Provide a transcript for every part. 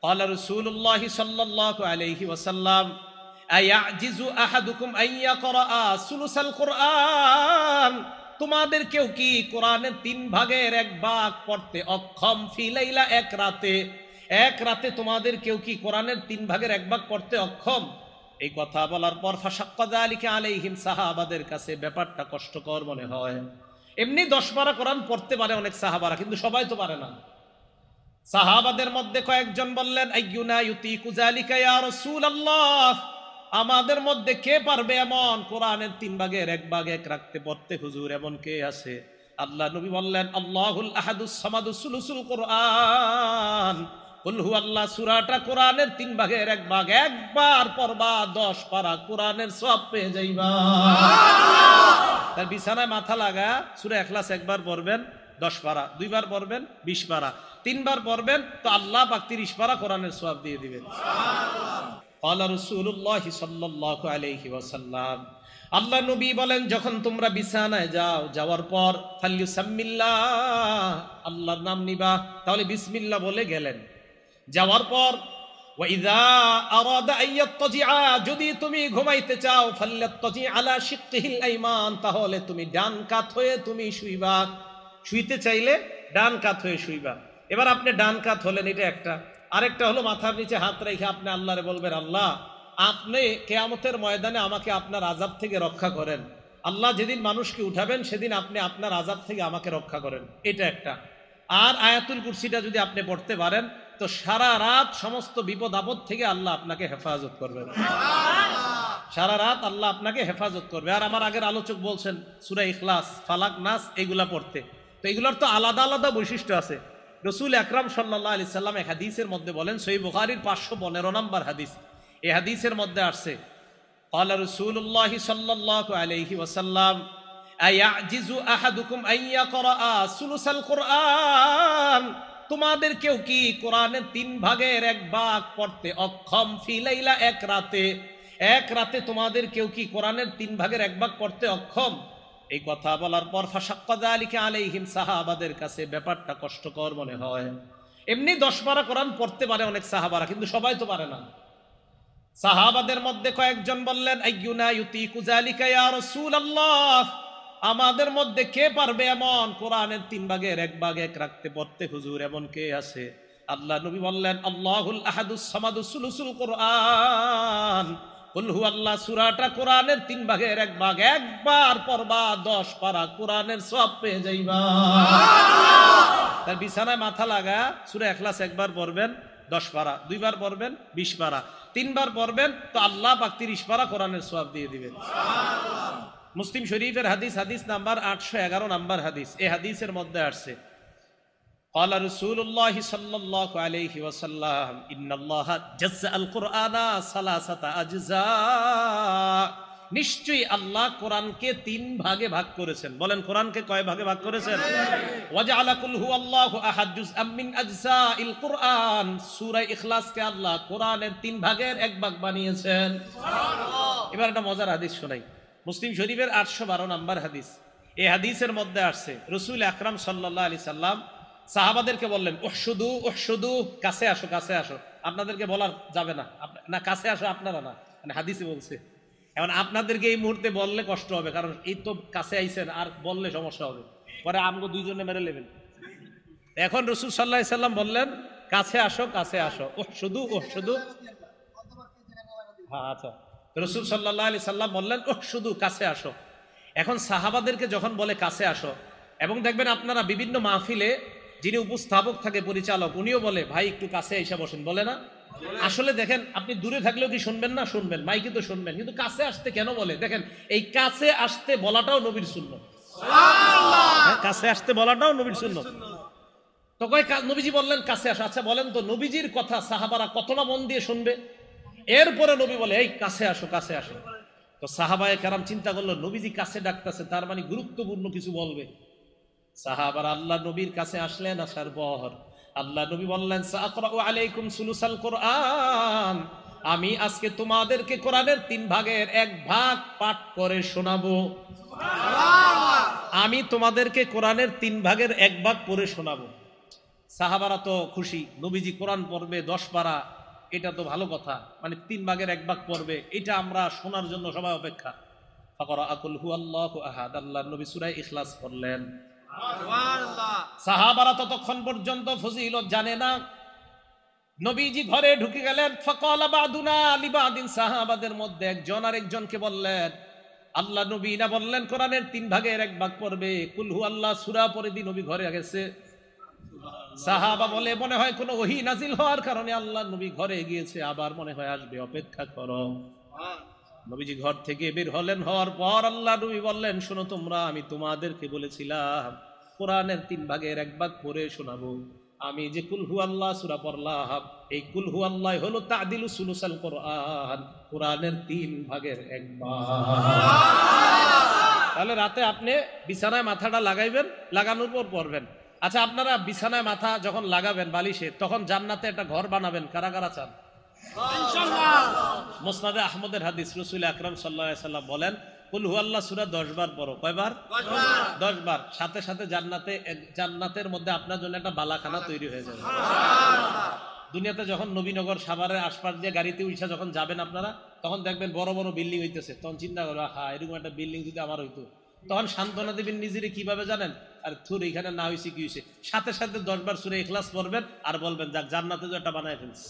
قال رسول الله صلى الله عليه وسلم أيعجز أحدكم أن يقرأ ثلث القرآن তোমাদের কেউ কি কোরআনের 3 ভাগের 1 ভাগ পড়তে অক্ষম ফি লাইলা এক রাতে তোমাদের কেউ কি কোরআনের 3 ভাগের 1 ভাগ পড়তে অক্ষম? এই কথা বলার পর ফাশাক্কা যালিকা আলাইহিম, সাহাবাদের কাছে ব্যাপারটা কষ্টকর মনে হয়। এমনি 10 পারা কোরআন পড়তে পারে অনেক সাহাবারা, কিন্তু সবাই তো পারে না। সাহাবাদের মধ্যে কয়েকজন বললেন আইয়ুনা ইউতিকু যালিকা ইয়া রাসূলুল্লাহ, আমাদের মধ্যে কে পারবে এমন কোরআনের 3 ভাগের 1 ভাগ এক রাখতে পড়তে? হুজুর এমন কে আছে? আল্লাহ নবী বললেন আল্লাহুল আহাদুস সামাদুস সুলুসুল কোরআন, কুল হুয়াল্লাহ সূরাটা কোরআনের 3 ভাগের 1 ভাগ, একবার পড়বা 10 পারা কোরআনের সওয়াব পেয়ে যাইবা। তার বিছানায় মাথা লাগা সূরা ইখলাস একবার পড়বেন 10 পারা, 2 বার পড়বেন 20 পারা, 3 বার পড়বেন তো আল্লাহ পাক 30 পারা কোরআনের সওয়াব দিয়ে দিবেন। قال رسول الله صلى الله عليه وسلم, আল্লাহ নবী বলেন যখন তোমরা বিছানায় যাওয়ার পর ফাল্যুসাম্মিল্লাহ, আল্লাহর নাম নিবা। তাহলে বিসমিল্লাহ বলে গেলেন। যাওয়ার পর ওয়াইযা আরাদা আইয়াত্তাজিআ, যদি তুমি ঘুমাইতে চাও ফাল্যাত্তাজি আলা শিক্কিহিল আইমান, তাহলে তুমি ডান কাত হয়ে তুমি শুইবা। শুইতে চাইলে ডান কাত হয়ে শুইবা। এবার আপনি ডান কাত হলেন, এটা একটা। আরেকটা হলো মাথার নিচে হাত রেখে আপনি আল্লাহরে বলবেন আল্লাহ আপনি কিয়ামতের ময়দানে আমাকে আপনার আযাব থেকে রক্ষা করেন। আল্লাহ যেদিন মানুষকে উঠাবেন সেদিন আপনি আপনার আযাব থেকে আমাকে রক্ষা করেন, এটা একটা। আর আয়াতুল কুরসিটা যদি আপনি পড়তে পারেন তো সারা রাত সমস্ত বিপদ আপদ থেকে আল্লাহ আপনাকে হেফাজত করবেন। সারা রাত আল্লাহ আপনাকে হেফাজত করবে। আর আমার আগের আলোচক বলছেন সূরা ইখলাস, ফালাক, নাস এগুলা পড়তে। তো এগুলোর তো আলাদা আলাদা বৈশিষ্ট্য আছে। রাসূল আকরাম সাল্লাল্লাহু আলাইহি সাল্লাম এক হাদিসের মধ্যে বলেন, সহিহ বুখারীর 515 নম্বর হাদিস, এই হাদিসের মধ্যে আসছে ক্বালা রাসূলুল্লাহ সাল্লাল্লাহু আলাইহি ওয়াসাল্লাম আয়াজিজু আহাদুকুম আন ইয়াকরা সুলুসাল কুরআন, তোমাদের কেউ কি কোরআনের 3 ভাগের 1 ভাগ পড়তে অক্ষম ফি লাইলা এক রাতে তোমাদের কেউ কি কোরআনের 3 ভাগের 1 ভাগ পড়তে অক্ষম? এই কথা বলার পর ফাশাক্কা যালিকা আলাইহিম, সাহাবাদের কাছে ব্যাপারটা কষ্টকর মনে হয়। এমনি 10 পারা কোরআন পড়তে পারে অনেক সাহাবারা, কিন্তু সবাই তো পারে না। সাহাবাদের মধ্যে কয়েকজন বললেন আইয়ুনা ইউতিকু যালিকা ইয়া রাসূলুল্লাহ, আমাদের মধ্যে কে পারবে এমন কোরআনের 3 ভাগের 1 ভাগ এক রাখতে পড়তে? হুজুর এমন কে আছে? আল্লাহ নবী বললেন আল্লাহুল আহাদুস সামাদুস সুলুসুল কোরআন, কুল হুয়াল্লাহ সূরাটা কোরআনের 3 ভাগের 1 ভাগ, একবার পড়বা 10 পারা কোরআনের সওয়াব পেয়ে যাইবা। তার বিছানায় মাথা লাগা সূরা ইখলাস একবার পড়বেন 10 পারা, 2 বার পড়বেন 20 পারা, 3 বার পড়বেন তো আল্লাহ পাক 30 পারা কোরআনের সওয়াব দিয়ে দিবেন। মুসলিম শরীফের হাদিস, হাদিস নাম্বার 811 নম্বর হাদিস। এই হাদিসের মধ্যে আসছে قال رسول الله صلى الله عليه وسلم ان الله جزء القرآن 3 اجزاء, নিশ্চয়ই আল্লাহ কোরআনকে 3 ভাগে ভাগ করেছেন। বলেন কোরআনকে কয় ভাগে ভাগ করেছেন? ওয়াজআলা কুল হুয়াল্লাহু আহাদ জুজআম মিন আজজাইল কুরআন, সূরা ইখলাসকে আল্লাহ কোরআনের 3 ভাগের 1 ভাগ বানিয়েছেন। সুবহানাল্লাহ। এবার একটা মজার হাদিস শোনাই, মুসলিম শরীফের 812 নম্বর হাদিস। এই হাদিসের মধ্যে আসছে রাসূল আকরাম সাল্লাল্লাহু আলাইহি সাল্লাম সাহাবাদেরকে বললেন উহশুদু উহশুদু, কাছে আসো কাছে আসো। আপনাদেরকে বলা যাবে না, না কাছে আসো আপনারা না, মানে হাদিসে বলছে। এখন আপনাদেরকে এই মুহূর্তে বললে কষ্ট হবে, কারণ এই তো কাছে আইছেন, আর বললে সমস্যা হবে, পরে আমগো দুইজনে মেরে নেবেন। এখন রাসূল সাল্লাল্লাহু আলাইহি সাল্লাম বললেন কাছে আসো কাছে আসো, উহশুদু উহশুদু। হ্যাঁ আচ্ছা, রাসূল সাল্লাল্লাহু আলাইহি সাল্লাম বললেন উহশুদু, কাছে আসো। এখন সাহাবাদেরকে যখন বলে কাছে আসো, এবং দেখবেন আপনারা বিভিন্ন মাহফিলে যিনি উপস্থাপক থাকে, পরিচালক, উনিও বলে ভাই একটু কাছে এসে বসেন, বলে না? আসলে দেখেন আপনি দূরে থাকলেও কি শুনবেন না? শুনবেন, মাইকে তো শুনবেন, কিন্তু কাছে আসতে কেন বলে? দেখেন এই কাছে আসতে বলাটাও নবীর সুন্নাত। সুবহানাল্লাহ, কাছে আসতে বলাটাও নবীর সুন্নাত। তো কয় নবীজি বললেন কাছে আসো। আচ্ছা বলেন তো নবীজির কথা সাহাবারা কতটা মন দিয়ে শুনবে? এরপরে নবী বলে এই কাছে আসো কাছে আসো। তো সাহাবায়ে কেরাম চিন্তা করলো নবীজি কাছে ডাকতেছে, তার মানে গুরুত্বপূর্ণ কিছু বলবে। সাহাবারা আল্লাহ নবীর কাছে আসলেন। আসার পর আল্লাহ নবী বললেন সাআকরাউ আলাইকুম সুলুসাল কুরআন, আমি আজকে তোমাদেরকে কোরআনের 3 ভাগের 1 ভাগ পাঠ করে শোনাবো। সুবহানাল্লাহ, আমি তোমাদেরকে কোরআনের 3 ভাগের 1 ভাগ পড়ে শোনাবো। সাহাবারা তো খুশি, নবীজি কোরআন পড়বে 10 পারা, এটা তো ভালো কথা, মানে 3 ভাগের 1 ভাগ পড়বে, এটা আমরা শোনার জন্য সবাই অপেক্ষা। ফাকরা কুল হুয়াল্লাহু আহাদ, আল্লাহর নবী সূরা ইখলাস পড়লেন। সুবহানাল্লাহ। সাহাবারা ততক্ষণ পর্যন্ত ফজিলত জানে না। নবীজি ঘরে ঢুকে গেলেন। ফাকালা বাদুনা লিবাদিন, সাহাবাদের মধ্যে একজন আরেকজনকে বললেন, আল্লাহ নবী না বললেন কোরআনের 3 ভাগের 1 ভাগ পড়বে, কুল হুয়াল্লাহ সূরা পড়ে দি নবী ঘরে গেছে। সাহাবা বলে, মনে হয় কোনো ওহী নাজিল হওয়ার কারণে আল্লাহ নবী ঘরে গিয়েছে, আবার মনে হয় আসবে, অপেক্ষা করো। নবীজি ঘর থেকে বের হলেন, হওয়ার পর আল্লাহ নবী বললেন, শোনো তোমরা, আমি তোমাদেরকে বলেছিলাম কোরআনের 3 ভাগের 1 ভাগ পড়ে শোনাবো। আমি যে কুল হুয়াল্লাহ সূরা পড়লাম, এই কুল হুয়াল্লাহ হলো তা'দিলু সুলুসাল কোরআন, কোরআনের 3 ভাগের 1 ভাগ। তাহলে রাতে আপনি বিছানায় মাথাটা লাগাইবেন, লাগানোর পর পড়বেন। আচ্ছা, আপনারা বিছানায় মাথা যখন লাগাবেন বালিশে, তখন জান্নাতে একটা ঘর বানাবেন, কারা কারা চান? ইনশাআল্লাহ। মুসনাদে আহমদের হাদিস, রাসূল আকরাম সাল্লাল্লাহু আলাইহি সাল্লাম বলেন, কুল হুয়াল্লাহ সূরা 10 বার পড়ো। কয়বার? 10 বার। সাথে সাথে জান্নাতের মধ্যে আপনার জন্য একটা বালাখানা তৈরি হয়ে যাবে। সুবহানাল্লাহ। দুনিয়াতে যখন নবীনগর সাভারের আশপাশ দিয়ে গাড়িতে উঠা যখন যাবেন আপনারা, তখন দেখবেন বড় বড় বিল্ডিং হইতেছে, তখন চিন্তা করো, হ্যাঁ এরকম একটা বিল্ডিং যদি আমার হইতো, তখন সান্ত্বনা দিবেন নিজেরে কিভাবে জানেন? আর থুর এখানে না হয়েছে কি হয়েছে, সাথে সাথে 10 বার সূরা ইখলাস পড়বেন আর বলবেন, যাক জান্নাতে তো একটা বানায় ফেলছে।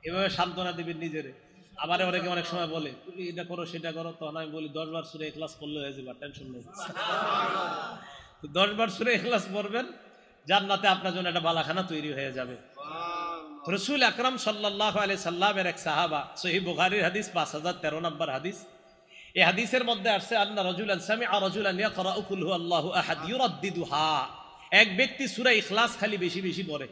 এভাবে সান্ত্বনা দিবেন নিজেরে। আবার অনেকে অনেক সময় বলে, তুমি এটা করো সেটা করো, তখন আমি বলি 10 বার সূরা ইখলাস পড়লে হয়ে যাবে, টেনশন নেই। 10 বার সূরা ইখলাস পড়বেন, জান্নাতে আপনার জন্য একটা বালাখানা তৈরি হয়ে যাবে। রাসূল আকরাম সাল্লাল্লাহু আলাইহি সাল্লামের এক সাহাবা, সহিহ বুখারীর হাদিস 5013 নম্বর হাদিস, এই হাদিসের মধ্যে আসছে, আন্না রাজুলান সামিআ রাজুলান ইয়াকরাউ কুল হুয়াল্লাহু আহাদ ইউরাদ্দিদুহা, এক ব্যক্তি সূরা ইখলাস খালি বেশি বেশি পড়ে।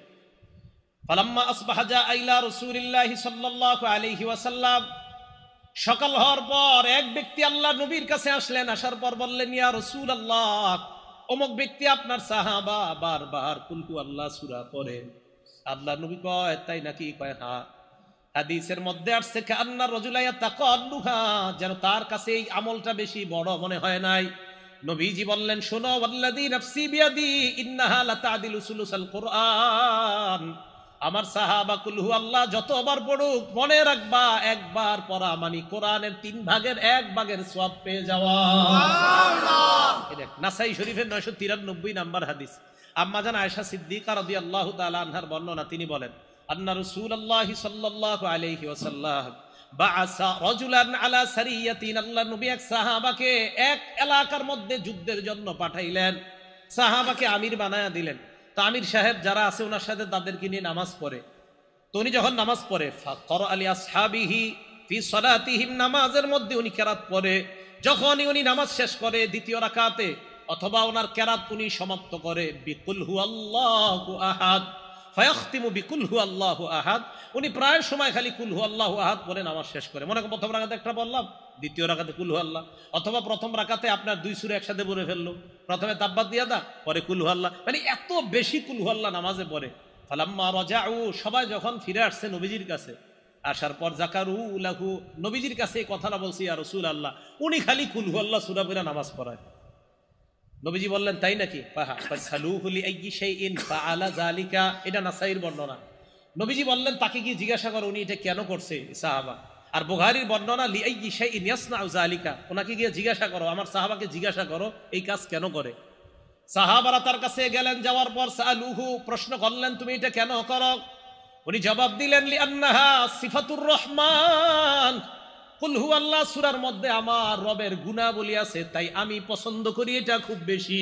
ফালাম্মা আসবাহা জাআ ইলা রাসূলিল্লাহি সাল্লাল্লাহু আলাইহি ওয়াসাল্লাম, সকাল হওয়ার পর এক ব্যক্তি আল্লাহ নবীর কাছে আসলেন, আসার পর বললেন, ইয়া রাসূলুল্লাহ, অমুক ব্যক্তি আপনার সাহাবা বারবার কুল হুয়াল্লাহ সূরা পড়ে। আল্লাহ নবী কয়, তাই নাকি? কয় হ্যাঁ। হাদিসের মধ্যে আসছে, কান্না রাজুলা ইয়াতাকাল্লুহা, যেন তার কাছে এই আমলটা বেশি বড় মনে হয় নাই। নবীজি বললেন, শোনো, ওয়াল্লাযী নাফসি বিয়াদি ইন্নাহা লাতা'দিলু সুলুসাল কোরআন, আমার সাহাবা কুল হুয়াল্লাহ যতবার পড়ুক, মনে রাখবা একবার পড়া মানে কোরআনের 3 ভাগের 1 ভাগের সওয়াব পেয়ে যাওয়া। সুবহানাল্লাহ। এটা নাসাই শরীফের 993 নাম্বার হাদিস। আম্মা জান আয়েশা সিদ্দিকা রাদিয়াল্লাহু তাআলা আনহার বর্ণনা, তিনি বলেন, আন্না রাসূলুল্লাহি সাল্লাল্লাহু আলাইহি ওয়াসাল্লাম বাআসা রাজুলান আলা সারিয়াতিন, আল্লাহ নবী এক সাহাবাকে এক এলাকার মধ্যে যুদ্ধের জন্য পাঠাইলেন, সাহাবাকে আমির বানায়া দিলেন। তো আমির সাহেব যারা আছে ওনার সাথে তাদেরকে নিয়ে নামাজ পড়ে। তো উনি যখন নামাজ পড়ে, ফাকরা আলি আসহাবিহি ফি সালাতিহিম, নামাজের মধ্যে উনি কেরাত পড়ে। যখনই উনি নামাজ শেষ করে দ্বিতীয় রাকাতে, অথবা ওনার কেরাত উনি সমাপ্ত করে বিকুল হুয়াল্লাহু আহাদ, ফায়াখতিমু বিকুল হুয়াল্লাহু আহাদ, উনি প্রায় সময় খালি কুল হুয়াল্লাহু আহাদ পড়ে নামাজ শেষ করে। মনে করেন প্রথম রাকাতে একটা বললাম, দ্বিতীয় রাকাতে কুল হুয়াল্লাহ, অথবা প্রথম রাকাতে আপনার 2 সূরা একসাথে পড়ে ফেললো, প্রথমে তাব্বাত ইয়াদা, পরে কুল হুয়াল্লাহ, মানে এত বেশি কুল হুয়াল্লাহ নামাজে পড়ে। ফালাম্মা রাজাউ, সবাই যখন ফিরে আসছে নবীজির কাছে, আসার পর জাকারু লাহু, নবীজির কাছে এই কথাটা বলছি, ইয়া রাসূলুল্লাহ, উনি খালি কুল হুয়াল্লাহ সূরা পড়ে নামাজ পড়ায়। নবীজি বললেন, তাই নাকি? ফাসালুহু লিআইয়ি শাইইন ফাআলা যালিকা, এটা নাসাইর বর্ণনা। নবীজি বললেন, তাকে কি জিজ্ঞাসা করো উনি এটা কেন করছে, সাহাবা। আর বুখারীর বর্ণনা, লিআইয়ি শাইইন ইয়াসনাউ যালিকা, ওনাকে গিয়ে জিজ্ঞাসা করো, আমার সাহাবাকে জিজ্ঞাসা করো এই কাজ কেন করে। সাহাবারা তার কাছে গেলেন, যাওয়ার পর সালুহু, প্রশ্ন করলেন, তুমি এটা কেন করো? উনি জবাব দিলেন, লিআন্নাহা সিফাতুর রহমান, কুল হুয়াল্লাহ সূরার মধ্যে আমার রবের গুণাবলী আছে, তাই আমি পছন্দ করি এটা খুব বেশি।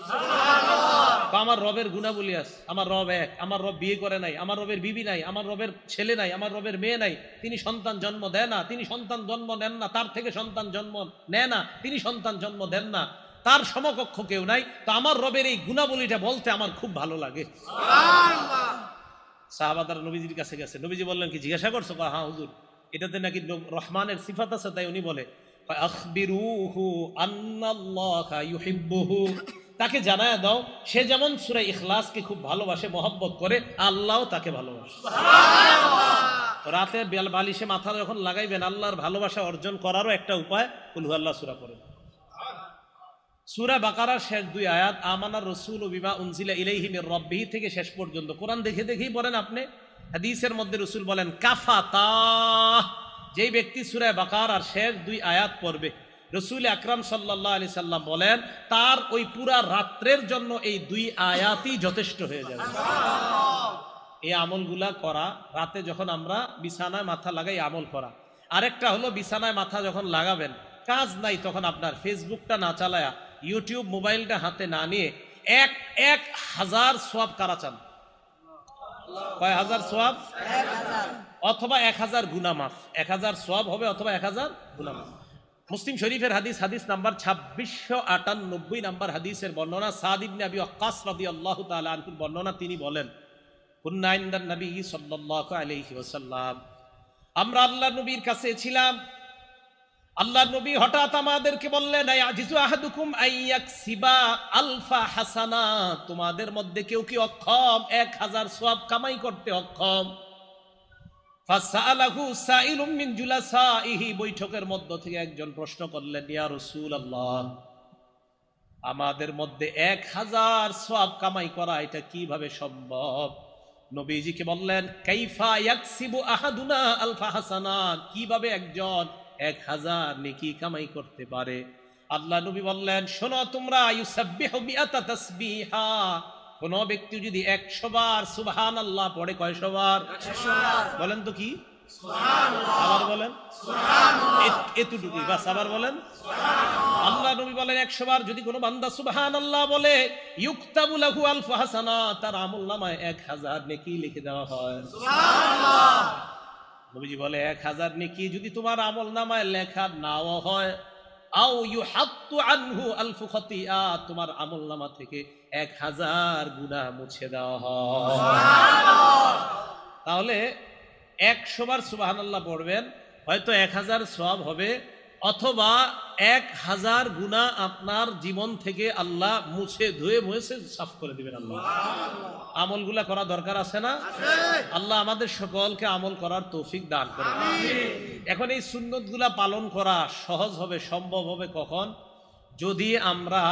সুবহানাল্লাহ। আমার রবের গুণাবলী আছে, আমার রব এক, আমার রব বিয়ে করে নাই, আমার রবের বিবি নাই, আমার রবের ছেলে নাই, আমার রবের মেয়ে নাই, তিনি সন্তান জন্ম দেয় না, তিনি সন্তান জন্ম নেন না, তার থেকে সন্তান জন্ম নেয় না, তিনি সন্তান জন্ম দেন না, তার সমকক্ষ কেউ নাই। তো আমার রবের এই গুণাবলীটা বলতে আমার খুব ভালো লাগে। সুবহানাল্লাহ। সাহাবারা নবীজির কাছে গেছে, নবীজি বললেন, কি জিজ্ঞাসা করছো? হ্যাঁ হুজুর, এটাতে নাকি রহমানের সিফাত আছে, তাই উনি বলে, আখবিরুহু আন্নাল্লাহা ইউহিব্বুহু, তাকে জানায়া দাও সে যেমন সূরা ইখলাসকে খুব ভালোবাসে, মহব্বত করে, আল্লাহও তাকে ভালোবাসে। সুবহানাল্লাহ। রাতে বালিশে মাথা যখন লাগাইবেন, আল্লাহর ভালোবাসা অর্জন করারও একটা উপায় কুল হুয়াল্লাহ সূরা পড়ে। সূরা বাকারার শেষ 2 আয়াত আমানার রাসূলু বিমা উনজিলা ইলাইহি মির রাব্বিহি থেকে শেষ পর্যন্ত কোরআন দেখে দেখেই পড়েন আপনি। হাদিসের মধ্যে রাসূল বলেন কাফাতা, যেই ব্যক্তি সূরা বাকারার শেষ 2 আয়াত পড়বে, রাসূল আকরাম সাল্লাল্লাহু আলাইহি সাল্লাম বলেন তার ওই পুরা রাত্রের জন্য এই 2 আয়াতই যথেষ্ট হয়ে যাবে। এই আমলগুলা করা, রাতে যখন আমরা বিছানায় মাথা লাগাই আমল করা। আরেকটা হলো বিছানায় মাথা যখন লাগাবেন, কাজ নাই, তখন আপনার ফেসবুকটা না চালায়া, ইউটিউব মোবাইলটা হাতে না নিয়ে 1000 সোয়াব কারা চান? কয় হাজার সোয়াব? অথবা 1000 গুনাহ মাফ। 1000 সোয়াব হবে অথবা 1000 গুনাহ মাফ। মুসলিম শরীফের হাদিস নাম্বার 2698 নাম্বার হাদিসের বর্ণনা, সাদ ইবনে আবি ওয়াক্কাস রাদিয়াল্লাহু তাআলা আনহু বর্ণনা, তিনি বলেন কুন্না ইনদান নবী সাল্লাল্লাহু আলাইহি ওয়াসাল্লাম, আমরা আল্লাহর নবীর কাছে ছিলাম। আল্লাহর নবী হঠাৎ আমাদেরকে বললেন আয়াজিজু আহাদুকুম আইয়াকসিবা আলফা হাসানা, তোমাদের মধ্যে কেউ কি অক্ষম 1000 সওয়াব কামাই করতে অক্ষম? ফাসালাহু সাইলুম মিন জুলাসাইহি, বৈঠকের মধ্য থেকে একজন প্রশ্ন করলেন ইয়া রাসূলুল্লাহ, আমাদের মধ্যে 1000 সওয়াব কামাই করা এটা কিভাবে সম্ভব? নবীজিকে বললেন কাইফা ইয়াকসিবু আহাদুনা আলফা হাসানা, কিভাবে একজন 1000 নেকি কামাই করতে পারে? আল্লাহ নবী বললেন শোনো তোমরা, ইউসাব্বিহু বিআতা তাসবিহা, কোন ব্যক্তি যদি 100 বার সুবহানাল্লাহ পড়ে, কয়শো বার? 100 বার। বলেন তো কি? সুবহানাল্লাহ। আবার বলেন সুবহানাল্লাহ। এতটুকুই বাস, আবার বলেন সুবহানাল্লাহ। আল্লাহ নবী বলেন 100 বার যদি কোনো বান্দা সুবহানাল্লাহ বলে, ইউকতাবু লাহু আলফু হাসানা, তার আমলনামায় 1000 নেকি লিখে দেওয়া হয়। সুবহানাল্লাহ। নবীজি বলে 1000 নেকি যদি তোমার আমলনামায় লেখা নাও হয়, আও ইউহাত্তু আনহু আলফু খাতিয়া, তোমার আমলনামা থেকে 1000 গুনাহ মুছে দেওয়া হয়। সুবহানাল্লাহ। তাহলে 100 বার সুবহানাল্লাহ পড়বেন, হয়তো 1000 সওয়াব হবে, অথবা 1000 গুনাহ আপনার জীবন থেকে আল্লাহ মুছে ধুয়ে মুছে সাফ করে দিবেন। আল্লাহ আমলগুলা করা দরকার আছে না? আল্লাহ আমাদের সকলকে আমল করার তৌফিক দান করুন। এখন এই সুন্নতগুলা পালন করা সহজ হবে, সম্ভব হবে কখন? যদি আমরা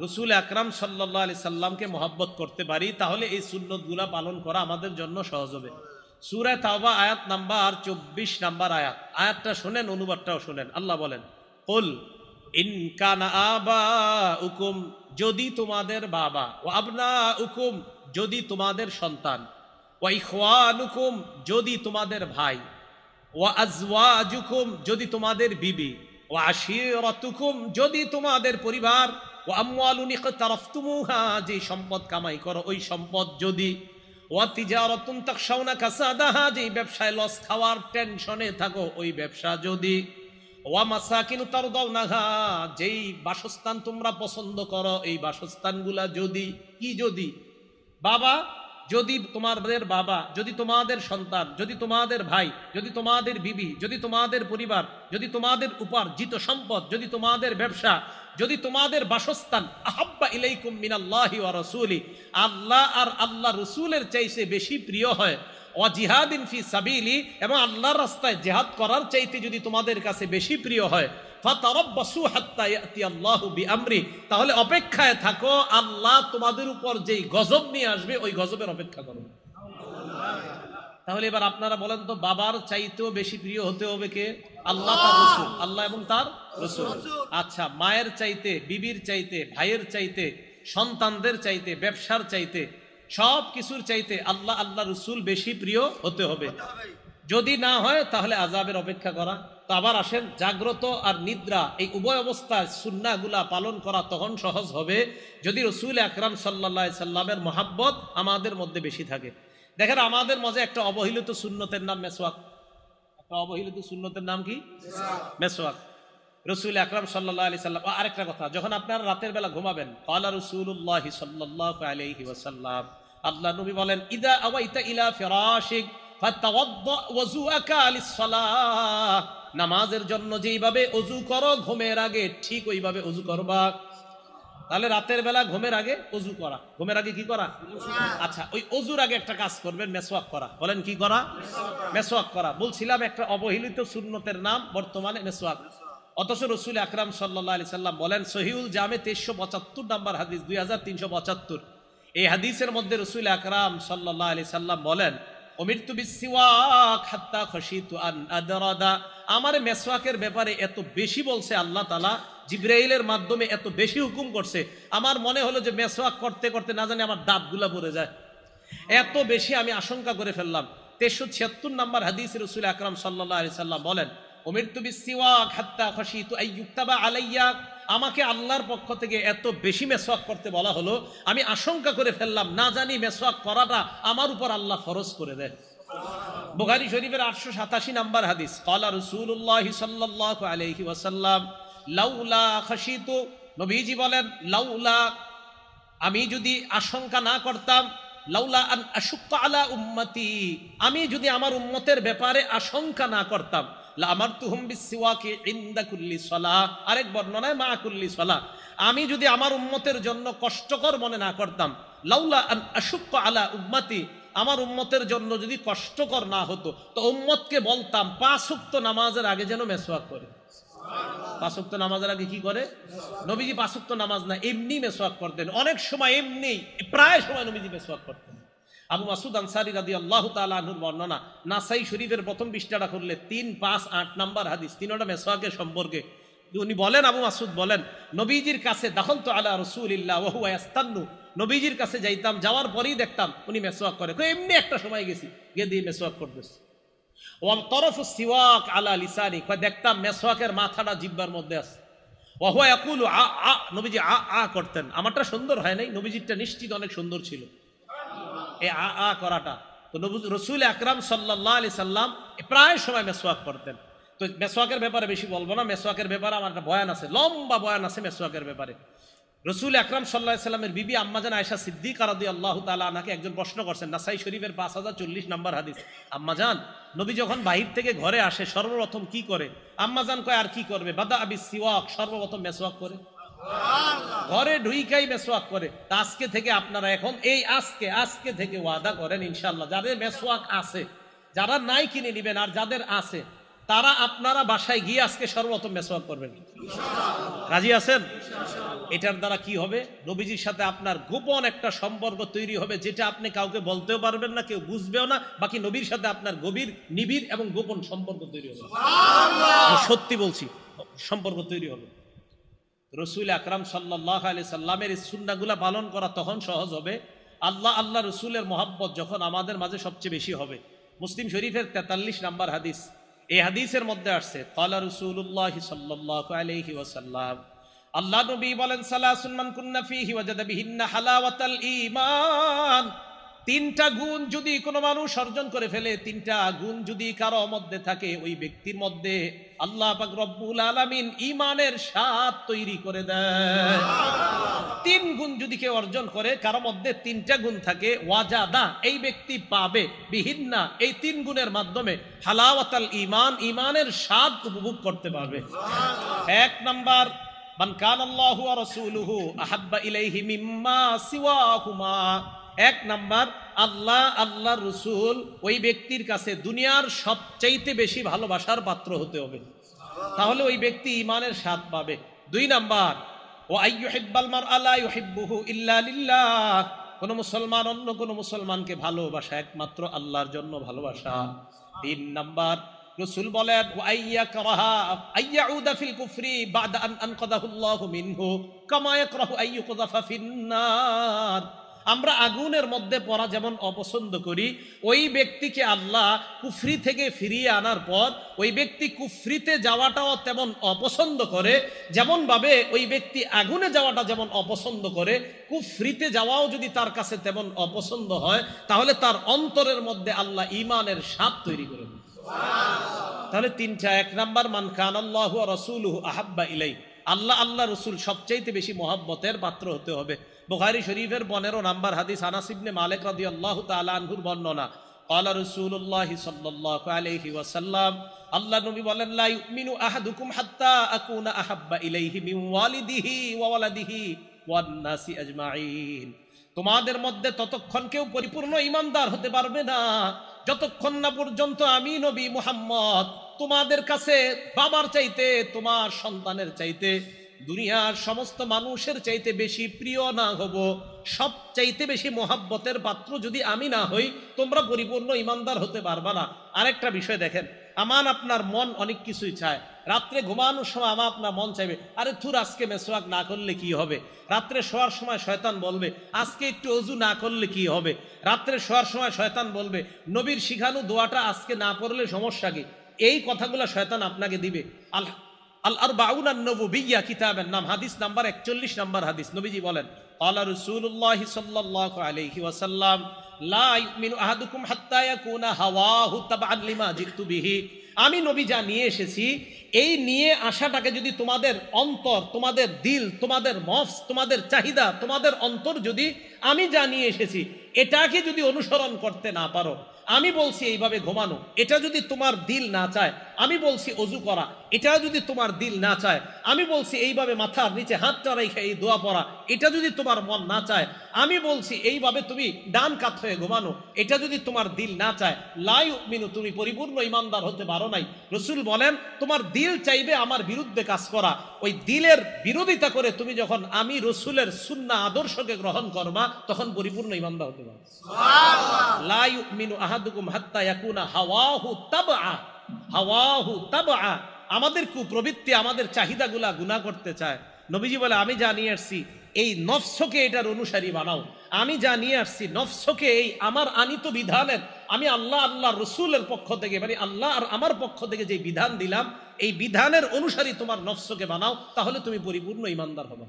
রাসূল আকরাম সাল্লাল্লাহু আলাইহি সাল্লামকে মহব্বত করতে পারি, তাহলে এই সুন্নতগুলা পালন করা আমাদের জন্য সহজ হবে। সূরা তাওবা আয়াত নাম্বার 24 নাম্বার আয়াতটা শুনেন, অনুবাদটাও শুনেন। আল্লাহ বলেন কুল ইন কানা আবাউকুম, যদি তোমাদের বাবা, ওয়া আবনাউকুম, যদি তোমাদের সন্তান, ওয়া ইখওয়ানুকুম, যদি তোমাদের ভাই, ওয়া আজওয়াজুকুম, যদি তোমাদের বিবি, ওয়া আশিরাতুকুম, যদি তোমাদের পরিবার, ওয়া আমওয়ালুন ইকতারাফতুমুহা, যে সম্পদ কামাই করো ওই সম্পদ যদি, ওয়া তিজারাতুন তাখশাউনা কাসাদাহা, যে ব্যবসায় লস খাওয়ার টেনশনে থাকো ওই ব্যবসা যদি, ওয়া মাসাকিনু তারদাউনাহা, যেই বাসস্থান তোমরা পছন্দ করো এই বাসস্থানগুলা যদি, কি যদি? বাবা, যদি তোমাদের বাবা, যদি তোমাদের সন্তান, যদি তোমাদের ভাই, যদি তোমাদের বিবি, যদি তোমাদের পরিবার, যদি তোমাদের উপার্জিত সম্পদ, যদি তোমাদের ব্যবসা, যদি তোমাদের বাসস্থান, আহাব্বা ইলাইকুম মিনাল্লাহি ওয়া রাসূলি, আল্লাহ আর আল্লাহ রাসূলের চাইতে বেশি প্রিয় হয়, ওয়া জিহাদিন ফি সাবিলি, এবং আল্লাহর রাস্তায় জিহাদ করার চাইতে যদি তোমাদের কাছে বেশি প্রিয় হয়, ফাতারাব্বাসু হাত্তা ইয়াতি আল্লাহু বিআমরি, তাহলে অপেক্ষায় থাকো, আল্লাহ তোমাদের উপর যেই গজব নিয়ে আসবে ওই গজবের অপেক্ষা করো। তাহলে এবার আপনারা বলেন তো, বাবার চাইতেও বেশি প্রিয় হতে হবে কে? আল্লাহ তার রাসূল, আল্লাহ এবং তার রাসূল। আচ্ছা, মায়ের চাইতে, বিবির চাইতে, ভাইয়ের চাইতে, সন্তানদের চাইতে, ব্যবসার চাইতে, সব কিছুর চাইতে আল্লাহ আল্লাহ রাসূল বেশি প্রিয় হতে হবে। যদি না হয় তাহলে আযাবের অপেক্ষা করা। তো আবার আসেন, জাগ্রত আর নিদ্রা এই উভয় অবস্থায় সুন্নাহগুলা পালন করা তখন সহজ হবে যদি রাসূল আকরাম সাল্লাল্লাহু আলাইহি সাল্লামের মহব্বত আমাদের মধ্যে বেশি থাকে। দেখেন, আমাদের মাঝে একটা অবহেলিত সুন্নতের নাম মেসওয়াক। একটা অবহেলিত সুন্নতের নাম কি? মেসওয়াক। রাসূল আকরাম সাল্লাল্লাহু আলাইহি সাল্লাম, আরেকটা কথা, যখন আপনারা রাতের বেলা ঘুমাবেন, ক্বালা রাসূলুল্লাহ সাল্লাল্লাহু আলাইহি ওয়াসাল্লাম, আল্লাহ নবী বলেন ইদা আওয়াইতা ইলা ফিরাশিক ফাতাওয়াদ্দা ওযুআকা লিস-সালাহ, নামাজের জন্য যেইভাবে ওযু করো ঘুমের আগে ঠিক ওইভাবে ওযু করবা। তাহলে রাতের বেলা ঘুমের আগে ওযু করা, ঘুমের আগে কি করা? আচ্ছা, ওই ওযুর আগে একটা কাজ করবেন, মেসওয়াক করা। বলেন কি করা? মেসওয়াক করা। বলছিলাম একটা অবহেলিত সুন্নতের নাম বর্তমানে মেসওয়াক। অথচ রসুল আকরাম সাল্লাল্লাহু আলাইহি সাল্লাম বলেন, সহিহুল জামে 2375 নাম্বার হাদিস, 2375, এই হাদিসের মধ্যে রসুল আকরাম সাল্লাল্লাহু আলাইহি সাল্লাম বলেন, উমিরতু বিসসিওয়াক হাত্তা খাশিতু আন আদরাদা। আমার মেসওয়াকের ব্যাপারে এত বেশি বলছে আল্লাহ তাআলা, জিবরাইলের মাধ্যমে এত বেশি হুকুম করছে, আমার মনে হলো যে মেসওয়াক করতে করতে না জানি আমার দাঁতগুলা পড়ে যায়, এত বেশি আমি আশঙ্কা করে ফেললাম। 376 নাম্বার হাদিসে রাসূল আকরাম সাল্লাল্লাহু আলাইহি সাল্লাম বলেন, উমিরতু বিসসিওয়াক হাত্তা খাশিতু আইয়ুক্তাবা আলাইয়া। আমাকে আল্লাহর পক্ষ থেকে এত বেশি মেসওয়াক করতে বলা হলো, আমি আশঙ্কা করে ফেললাম না জানি মেসওয়াক করাটা আমার উপর আল্লাহ ফরজ করে দেয়। বুখারী শরীফের 887 নাম্বার হাদিস, ক্বালা রাসূলুল্লাহ সাল্লাল্লাহু আলাইহি ওয়াসাল্লাম লাউলা খাশিতু, নবীজি বলেন, লাউলা, আমি যদি আশঙ্কা না করতাম, লাউলা আন আশুক্কা আলা উম্মতি, আমি যদি আমার উম্মতের ব্যাপারে আশঙ্কা না করতাম, লা আমারতুহুম বিসসিওয়াকি ইনদা কুল্লি সালাহ, আরেক বর্ণনায় মা কুল্লি সালাহ, আমি যদি আমার উম্মতের জন্য কষ্টকর মনে না করতাম, লাউলা আন আশুক্কা আলা উম্মতি, আমার উম্মতের জন্য যদি কষ্টকর না হতো তো উম্মতকে বলতাম 5 ওয়াক্ত নামাজের আগে যেন মেসওয়াক করে। 5 ওয়াক্ত নামাজের আগে কি করে? নবীজি 5 ওয়াক্ত নামাজ না, এমনি মেসওয়াক করতেন, অনেক সময় এমনি, প্রায় সময় নবীজি মেসওয়াক করতেন। আবু মাসুদ আনসারী রাদিয়াল্লাহু তাআলা আনহুর বর্ণনা, নাসাই শরীফের প্রথম পৃষ্ঠাটা খুললে 3, 5, 8 নাম্বার হাদিস, তিনটা মেসওয়াকের সম্পর্কে উনি বলেন, আবু মাসুদ বলেন, নবীজির কাছে দাখলতু আলা রাসূলিল্লাহ ওয়া হুয়া ইয়াস্তান্নু, নবীজির কাছে যাইতাম, যাওয়ার পরেই দেখতাম উনি মেসওয়াক করে, এমনি একটা সময় গেছি, গিয়ে দিয়ে মেসওয়াক করতেছে। ওয়াম তরফু সিওয়াক আলা লিসানি, দেখতাম মেসওয়াকের মাথাটা জিহ্বার মধ্যে আছে। ওয়া হুয়া ইয়াকুলু আ আ, নবীজি আ আ করতেন। আমারটা সুন্দর হয় নাই, নবীজিরটা নিশ্চিত অনেক সুন্দর ছিল এই আ আ করাটা। তো রাসূল আকরাম সাল্লাল্লাহু আলাইহি সাল্লাম প্রায় সময় মেসওয়াক করতেন। তো মেসওয়াকের ব্যাপারে বেশি বলবো না, মেসওয়াকের ব্যাপারে আমার একটা বয়ান আছে, লম্বা বয়ান আছে মেসওয়াকের ব্যাপারে। রাসূল আকরাম সাল্লাল্লাহু আলাইহি সাল্লামের বিবি আম্মাজান আয়েশা সিদ্দিকা রাদিয়াল্লাহু তাআলা আনহাকে একজন প্রশ্ন করছেন, নাসাই শরীফের 5040 নাম্বার হাদিস, আম্মাজান, নবী যখন বাহির থেকে ঘরে আসে সর্বপ্রথম কি করে? আম্মাজান কয়, আর কি করবে? বাদা আবিস সিওয়াক, সর্বপ্রথম মেসওয়াক করে, ঘরে ঢুইকাই মেসওয়াক করে। তা আজকে থেকে আপনারা এখন এই আজকে থেকে ওয়াদা করেন ইনশাআল্লাহ, যাদের মেসওয়াক আছে, যারা নাই কিনে নেবেন, আর যাদের আছে তারা আপনারা বাসায় গিয়ে আজকে সর্বপ্রথম মেসওয়াক করবেন। রাজি আছেন? এটার দ্বারা কি হবে? নবীজির সাথে আপনার গোপন একটা সম্পর্ক তৈরি হবে, যেটা আপনি কাউকে বলতেও পারবেন না, কেউ বুঝবেও না, বাকি নবীর সাথে আপনার গভীর, নিবিড় এবং গোপন সম্পর্ক তৈরি হবে। সত্যি বলছি, সম্পর্ক তৈরি হবে। রাসূল আকরাম সাল্লাল্লাহু আলাইহি সাল্লামের এই সুন্নাহগুলো পালন করা তখন সহজ হবে আল্লাহ রসুলের মহব্বত যখন আমাদের মাঝে সবচেয়ে বেশি হবে। মুসলিম শরীফের 43 নাম্বার হাদিস, এই হাদিসের মধ্যে আসছে, ক্বালা রাসূলুল্লাহ সাল্লাল্লাহু আলাইহি ওয়াসাল্লাম, আল্লাহ নবী বলেন, সালাসুন মান কুন্না ফীহি ওয়াজাদা বিহিন্না হালাওয়াতাল ঈমান, 3টা গুণ যদি কোনো মানুষ অর্জন করে ফেলে, 3টা গুণ যদি কারো মধ্যে থাকে, ওই ব্যক্তির মধ্যে আল্লাহ পাক রব্বুল আলামিন ঈমানের স্বাদ তৈরি করে দেয়। 3 গুণ যদি কেউ অর্জন করে, কারো মধ্যে 3টা গুণ থাকে, ওয়াজাদা, এই ব্যক্তি পাবে, বিহিন্না, এই 3 গুণের মাধ্যমে হালাওয়াতাল ঈমান, ঈমানের স্বাদ উপভোগ করতে পারবে। 1 নাম্বার, মান কানাল্লাহু ওয়া রাসূলুহু আহাব্বা ইলাইহি মিম্মা সিওয়াহুমা, 1 নাম্বার, আল্লাহর রাসূল ওই ব্যক্তির কাছে দুনিয়ার সবচাইতে বেশি ভালোবাসার পাত্র হতে হবে, তাহলে ওই ব্যক্তি ঈমানের স্বাদ পাবে। 2 নাম্বার, ওয়া আইয়ুহিব্বাল মারআ লা ইউহিব্বুহু ইল্লা লিল্লাহ, কোন মুসলমান অন্য কোন মুসলমানকে ভালোবাসা একমাত্র আল্লাহর জন্য ভালোবাসা। 3 নাম্বার, রাসূল বলেন, ওয়া আইয়াকরাহা আইয়াউদা ফিল কুফরি বাদা আন আনকাদাহুল্লাহু মিনহু কামা ইয়াকরাহু আইয়ুকযাফা ফিন্নার, আমরা আগুনের মধ্যে পড়া যেমন অপছন্দ করি, ওই ব্যক্তিকে আল্লাহ কুফরি থেকে ফিরিয়ে আনার পর ওই ব্যক্তি কুফরিতে যাওয়াটাও তেমন অপছন্দ করে, যেমন ভাবে ওই ব্যক্তি আগুনে যাওয়াটা যেমন অপছন্দ করে, কুফরিতে যাওয়াও যদি তার কাছে তেমন অপছন্দ হয়, তাহলে তার অন্তরের মধ্যে আল্লাহ ঈমানের স্বাদ তৈরি করে দেন। তাহলে 3টা, 1 নাম্বার, মান কানাল্লাহু ওয়া রাসূলুহু আহাব্বা ইলাই, আল্লাহ রসুল সবচাইতে বেশি মহব্বতের পাত্র হতে হবে। বুখারী শরীফের 15 নাম্বার হাদিস, আনাস ইবনে মালিক রাদিয়াল্লাহু তাআলা আনহুর বর্ণনা, ক্বালা রাসূলুল্লাহ সাল্লাল্লাহু আলাইহি ওয়াসাল্লাম, আল্লাহ নবী বলেন, লা ইউমিনু আহাদুকুম হাত্তা আকুনা আহাব্বা ইলাইহি মিন ওয়ালিদিহি ওয়া ওয়ালাদিহি ওয়ান নাসি আজমাইন, তোমাদের মধ্যে ততক্ষণ কেউ পরিপূর্ণ ঈমানদার হতে পারবে না যতক্ষণ না পর্যন্ত আমি নবী মুহাম্মদ তোমাদের কাছে বাবার চাইতে, তোমার সন্তানের চাইতে, দুনিয়ার সমস্ত মানুষের চাইতে বেশি প্রিয় না হব, সব চাইতে বেশি মোহাব্বতের পাত্র যদি আমি না হই, তোমরা পরিপূর্ণ ইমানদার হতে পারবা না। আরেকটা বিষয় দেখেন, আমার আপনার মন অনেক কিছুই চায়। রাত্রে ঘুমানোর সময় আমার আপনার মন চাইবে, আরে থুর আজকে মেসওয়াক না করলে কি হবে। রাত্রে শোয়ার সময় শয়তান বলবে, আজকে একটু অজু না করলে কি হবে। রাত্রে শোয়ার সময় শয়তান বলবে, নবীর শিখানো দোয়াটা আজকে না পড়লে সমস্যা কি। এই কথাগুলো শয়তান আপনাকে দিবে। আল আরবাউন আন-নবুবিয়্যা কিতাবের নাম, হাদিস নাম্বার 41 নাম্বার হাদিস। নবীজি বলেন, ক্বালা রাসূলুল্লাহ সাল্লাল্লাহু আলাইহি ওয়াসাল্লাম, লা ইউমিনু আহাদুকুম হাত্তা ইয়াকুনা হাওয়াহু তাবআন লিমা জিতু বিহি। আমি নবী যা নিয়ে এসেছি, এই নিয়ে আসাটাকে যদি তোমাদের অন্তর, তোমাদের দিল, তোমাদের নফস, তোমাদের চাহিদা, তোমাদের অন্তর যদি আমি যা নিয়ে এসেছি এটাকে যদি অনুসরণ করতে না পারো, আমি বলছি এইভাবে ঘুমানো, এটা যদি তোমার দিল না চায়, আমি বলছি অজু করা, এটা যদি তোমার দিল না চায়, আমি বলছি এইভাবে মাথার নিচে হাতটা রেখে এই দোয়া পড়া, এটা যদি তোমার মন না চায়, আমি বলছি এইভাবে তুমি ডান কাত হয়ে ঘুমানো, এটা যদি তোমার দিল না চায়, লা ইউমিনু, তুমি পরিপূর্ণ ইমানদার হতে পারো নাই। রাসূল বলেন, তোমার দিল চাইবে আমার বিরুদ্ধে কাজ করা, ওই দিলের বিরোধিতা করে তুমি যখন আমি রাসূলের সুন্নাহ আদর্শকে গ্রহণ করবা, তখন পরিপূর্ণ ইমানদার হতে পারো। সুবহানাল্লাহ। লা ইউমিনু আহাদুকুম হাত্তা ইয়াকুনা হাওয়াহু তাবআ, হাওয়াহু তাবআ। আমাদের কুপ্রবৃত্তি, আমাদের চাহিদাগুলা গুনাহ করতে চায়। নবীজি বলে, আমি যা নিয়ে আসছি এই নফসকে এটার অনুসারী বানাও। আমি যা নিয়ে আসছি নফসকে এই আমার আনিত বিধানের, আমি আল্লাহ আল্লাহ রসুলের পক্ষ থেকে, মানে আল্লাহ আর আমার পক্ষ থেকে যে বিধান দিলাম, এই বিধানের অনুসারী তোমার নফসকে বানাও, তাহলে তুমি পরিপূর্ণ ইমানদার হবে।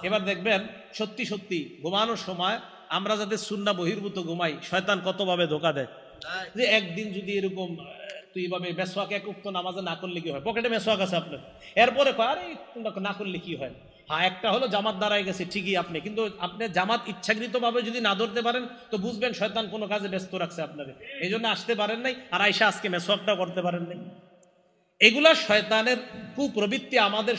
এবার দেখবেন, সত্যি সত্যি ঘুমানোর সময় আমরা যাদের সুন্নাহ বহির্ভূত ঘুমাই, শয়তান কতভাবে ধোকা দেয়। যে একদিন যদি এরকম তুই এইভাবে মেসওয়াক এক উক্ত নামাজে না করলে কি হয়, পকেটে মেসওয়াক আছে আপনার, এরপরে কয় আরে না করলে কি হয়। হ্যাঁ, একটা হলো জামাত দাঁড়ায় গেছে ঠিকই আপনি, কিন্তু আপনি জামাত ইচ্ছাকৃতভাবে যদি না ধরতে পারেন তো বুঝবেন শয়তান কোনো কাজে ব্যস্ত রাখছে আপনাকে, এই জন্য আসতে পারেন নাই, আর আয়সা আজকে মেসওয়াকটা করতে পারেন নাই। এগুলা শয়তানের কুপ্রবৃত্তি, আমাদের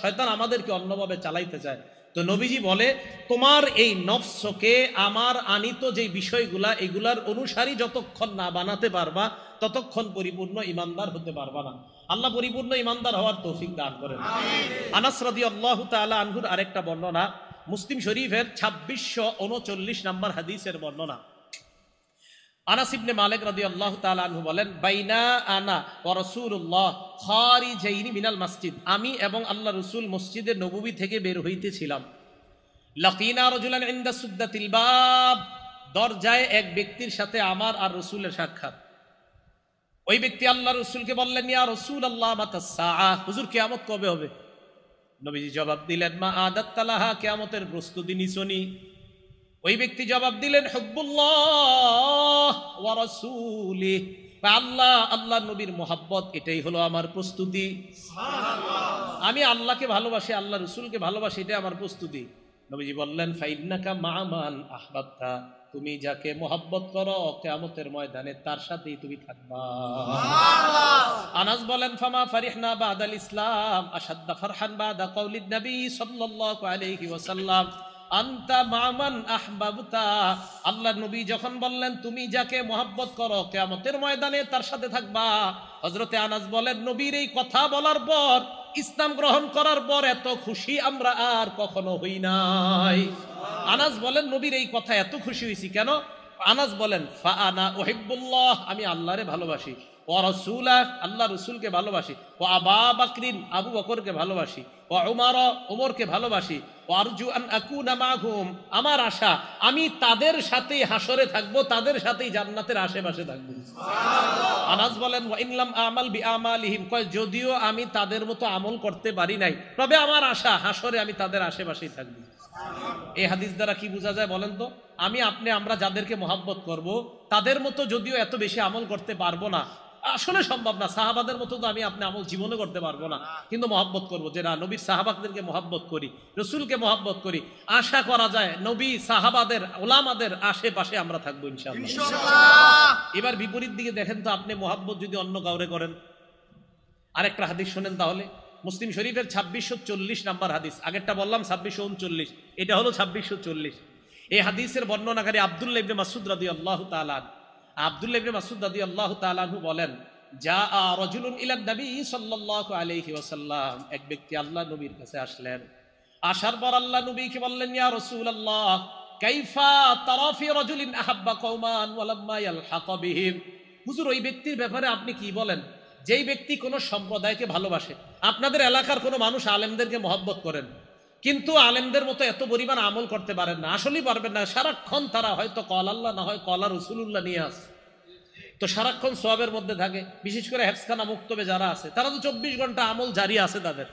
শয়তান আমাদেরকে অন্যভাবে চালাইতে চায়। তো নবীজি বলে, তোমার এই নফসকে আমার আনিত যে বিষয়গুলা, এগুলার অনুসারী যতক্ষণ না বানাতে পারবা, ততক্ষণ পরিপূর্ণ ইমানদার হতে পারবা না। আল্লাহ পরিপূর্ণ ইমানদার হওয়ার তৌফিক দান করেন। আনাস রাদিয়াল্লাহু তাআলা আনহুর আরেকটা বর্ণনা, মুসলিম শরীফের 2639 নম্বর হাদিসের বর্ণনা। আনাস ইবনে মালিক রাদিয়াল্লাহু তাআলা আনহু বলেন, বাইনা আনা ওয়া রাসূলুল্লাহ খারিজাইনি মিনাল মসজিদ, আমি এবং আল্লাহ রাসূল মসজিদে নববী থেকে বের হইতেছিলাম। লাকিনা রাজুলান ইনদা সুদ্দাতিল বাব, দরজায় এক ব্যক্তির সাথে আমার আর রাসূলের সাক্ষাৎ। ওই ব্যক্তি আল্লাহ রাসূলকে বললেন, ইয়া রাসূলুল্লাহ মাতাস সাআহ, হুজুর কিয়ামত কবে হবে? নবীজি জবাব দিলেন, মা আদাত্তালাহা, কিয়ামতের প্রস্তুতি নিছনি। ওই ব্যক্তি জবাব দিলেন, হুব্বুল্লাহ ওয়া রাসূলিহি, আল্লাহ আল্লাহ নবীর মুহাব্বত, এটাই হলো আমার প্রস্তুতি। সুবহানাল্লাহ, আমি আল্লাহকে ভালোবাসি, আল্লাহ রাসূলকে ভালোবাসি, এটা আমার প্রস্তুতি। নবীজি বললেন, ফাইন্নাকা মা মান আহবাবতা, তুমি যাকে মুহাব্বত করো কিয়ামতের ময়দানে তার সাথেই তুমি থাকবা। সুবহানাল্লাহ। আনাস বলেন, ফামা ফারিহনা বাদাল ইসলাম আশাদ্দা ফারহান বাদা কাউলিন নবী সাল্লাল্লাহু আলাইহি ওয়াসাল্লাম, আনতা মামান আহবাবতা। আল্লাহ নবী যখন বললেন তুমি যাকে মুহাব্বত করো কিয়ামতের ময়দানে তার সাথে থাকবা, হযরতে আনাস বলেন, নবীর এই কথা বলার পর, ইসলাম গ্রহণ করার পর এত খুশি আমরা আর কখনো হই নাই। আনাস বলেন, নবীর এই কথা এত খুশি হইছি কেন? আনাস বলেন, ফা আনা উহিব্বুল্লাহ, আমি আল্লাহরে ভালোবাসি, ওয়া রাসূলা, আল্লাহ রাসূলকে ভালোবাসি, ওয়া আবা বকরিন, আবু বকরকে ভালোবাসি, ওয়া উমর, উমরকে ভালোবাসি, ওয়া আরজু আন আকুনা মাহুম, আমার আশা আমি তাদের সাথেই হাসরে থাকবো, তাদের সাথেই জান্নাতের আশেপাশে থাকবো। সুবহানাল্লাহ। আনাস বলেন, ওয়া ইনলাম আমাল বিআমালিহিম, কয় যদিও আমি তাদের মতো আমল করতে পারি নাই, তবে আমার আশা হাসরে আমি তাদের আশেপাশেই থাকবো। এই হাদিস দ্বারা কি বোঝা যায় বলেন তো? আমরা যাদেরকে মহব্বত করব তাদের মতো যদিও এত বেশি আমল করতে পারবো না, আসলে সম্ভব না, সাহাবাদের মতো তো আমি আমল জীবনে করতে পারবো না, কিন্তু মহব্বত করবো, যে না নবীর সাহাবাদেরকে মহব্বত করি, রসুলকে মহব্বত করি, আশা করা যায় নবী সাহাবাদের ওলামাদের আশেপাশে আমরা থাকবো ইনশাআল্লাহ। এবার বিপরীত দিকে দেখেন তো, আপনি মহব্বত যদি অন্য কাউরে করেন। আরেকটা হাদিস শোনেন তাহলে, মুসলিম শরীফের 2640 নাম্বার হাদিস, আগেরটা বললাম 2639, এটা হলো 2640। এই হাদিসের বর্ণনাকারী আব্দুল্লাহ ইবনে মাসউদ রাদিয়াল্লাহু তাআলা। আব্দুল্লাহ ইবনে মাসউদ রাদিয়াল্লাহু তাআলা আনহু বলেন, জাআ রাজুলুন ইলা নবী সাল্লাল্লাহু আলাইহি ওয়াসাল্লাম, এক ব্যক্তি আল্লাহ নবীর কাছে আসলেন। আসার পর আল্লাহ নবীকে বললেন, ইয়া রাসূলুল্লাহ কাইফা তারা ফি রাজুলিন আহাব্বা কওমান ওয়া লাম্মা ইয়ালহাক বিহিম। হুজুর, ওই ব্যক্তির ব্যাপারে আপনি কি বলেন যেই ব্যক্তি কোনো সম্প্রদায়কে ভালোবাসে। আপনাদের এলাকার কোনো মানুষ আলেমদেরকে মহব্বত করেন, কিন্তু আলেমদের মতো এত পরিমাণ আমল করতে পারেন না, আসলেই পারবেন না। সারাক্ষণ তারা হয়তো কল আল্লাহ না হয় কলা রসুলুল্লাহ নিয়ে আসে, তো সারাক্ষণ সওয়াবের মধ্যে থাকে। বিশেষ করে হেফসখানা মুক্তবে যারা আছে তারা তো 24 ঘন্টা আমল জারি আছে তাদের।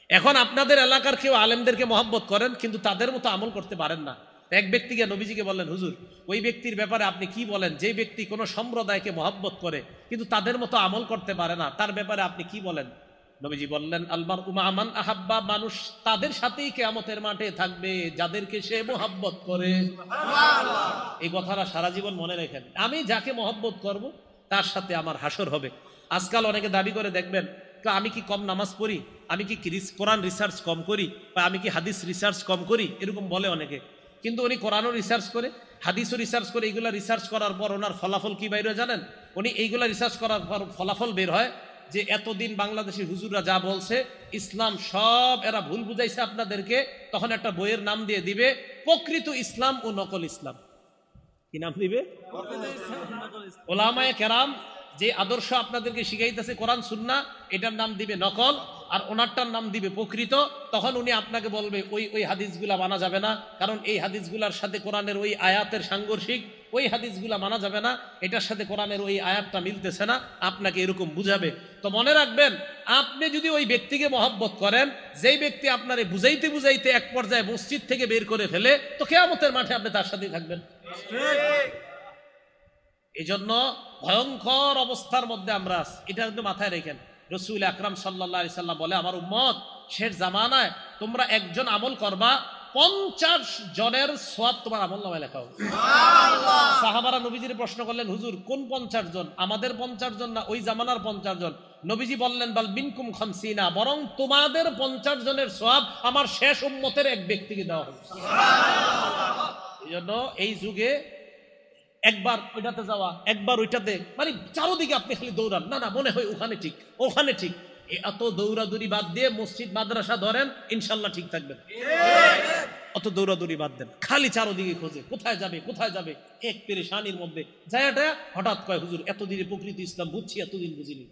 এখন আপনাদের এলাকার কেউ আলেমদেরকে মহব্বত করেন, কিন্তু তাদের মতো আমল করতে পারেন না। এক ব্যক্তিকে নবীজিকে বললেন, হুজুর ওই ব্যক্তির ব্যাপারে আপনি কি বলেন যে ব্যক্তি কোনো সম্প্রদায়কে মহব্বত করে কিন্তু তাদের মতো আমল করতে পারে না, তার ব্যাপারে আপনি কি বলেন? নবীজি বললেন, আলমার উমান আহাব্বা, মানুষ তাদের সাথেই কিয়ামতের মাঠে থাকবে যাদেরকে সে মহব্বত করে। এই কথাটা সারা জীবন মনে রাখেন। আমি যাকে মহব্বত করব তার সাথে আমার হাসর হবে। আজকাল অনেকে দাবি করে দেখবেন, আমি কি কম নামাজ পড়ি, আমি কি কোরআন রিসার্চ কম করি, বা আমি কি হাদিস রিসার্চ কম করি, এরকম বলে অনেকে। কিন্তু উনি কোরআনও রিসার্চ করে, হাদিসও রিসার্চ করে। এইগুলা রিসার্চ করার পর ওনার ফলাফল কি বাইরে জানেন? উনি এইগুলা রিসার্চ করার পর ফলাফল বের হয় যে এতদিন বাংলাদেশি হুজুররা যা বলছে ইসলাম সব এরা ভুল বুঝাইছে আপনাদেরকে। তখন একটা বইয়ের নাম দিয়ে দিবে, প্রকৃত ইসলাম ও নকল ইসলাম। কি নাম দিবে? ওলামায়ে কেরাম যে আদর্শ আপনাদেরকে শিখাইতেছে কোরআন সুন্নাহ, এটার নাম দিবে নকল, আর ওনারটার নাম দিবে প্রকৃত। তখন উনি আপনাকে বলবে ওই হাদিসগুলা মানা যাবে না, কারণ এই হাদিসগুলার সাথে কোরআনের ওই আয়াতের সাংঘর্ষিক, ওই হাদিসগুলা মানা যাবে না, এটার সাথে কোরআনের ওই আয়াতটা মিলতেছে না, আপনাকে এরকম বুঝাবে। তো মনে রাখবেন, আপনি যদি ওই ব্যক্তিকে মহব্বত করেন, যেই ব্যক্তি আপনারে বুঝাইতে বুঝাইতে এক পর্যায়ে মসজিদ থেকে বের করে ফেলে, তো কিয়ামতের মাঠে আপনি তার সাথেই থাকবেন। এই জন্য ভয়ঙ্কর অবস্থার মধ্যে আমরা আছি, এটা কিন্তু মাথায় রেখেন। রাসূল আকরাম সাল্লাল্লাহু আলাইহি সাল্লাম বলে, আমার উম্মত শেষ জামানায় তোমরা একজন আমল করবা, 50 জনের সওয়াব তোমার আমলনামায় লেখা হবে। সুবহানাল্লাহ। সাহাবারা নবীজির প্রশ্ন করলেন, হুজুর কোন 50 জন? আমাদের 50 জন না ওই জামানার 50 জন? নবীজি বললেন, বাল মিনকুম 50, বরং তোমাদের 50 জনের সওয়াব আমার শেষ উম্মতের এক ব্যক্তিকে দেওয়া হবে। সুবহানাল্লাহ। এই জন্য এই যুগে একবার ওইটাতে যাওয়া, একবার ওইটাতে, মানে চারোদিকে আপনি খালি দৌড়ান, না মনে হয় ওখানে ঠিক, ওখানে ঠিক। এত দৌড়াদৌড়ি বাদ দিয়ে মসজিদ মাদ্রাসা ধরেন, ইনশাল্লাহ ঠিক থাকবেন। অত দৌড়াদৌড়ি বাদ দেন, খালি চারোদিকে খোঁজে কোথায় যাবে কোথায় যাবে, এক পেরেশানির মধ্যে জায়গাটা হঠাৎ কয়, হুজুর এতদিনে প্রকৃতি ইসলাম বুঝছি, এতদিন বুঝিনি।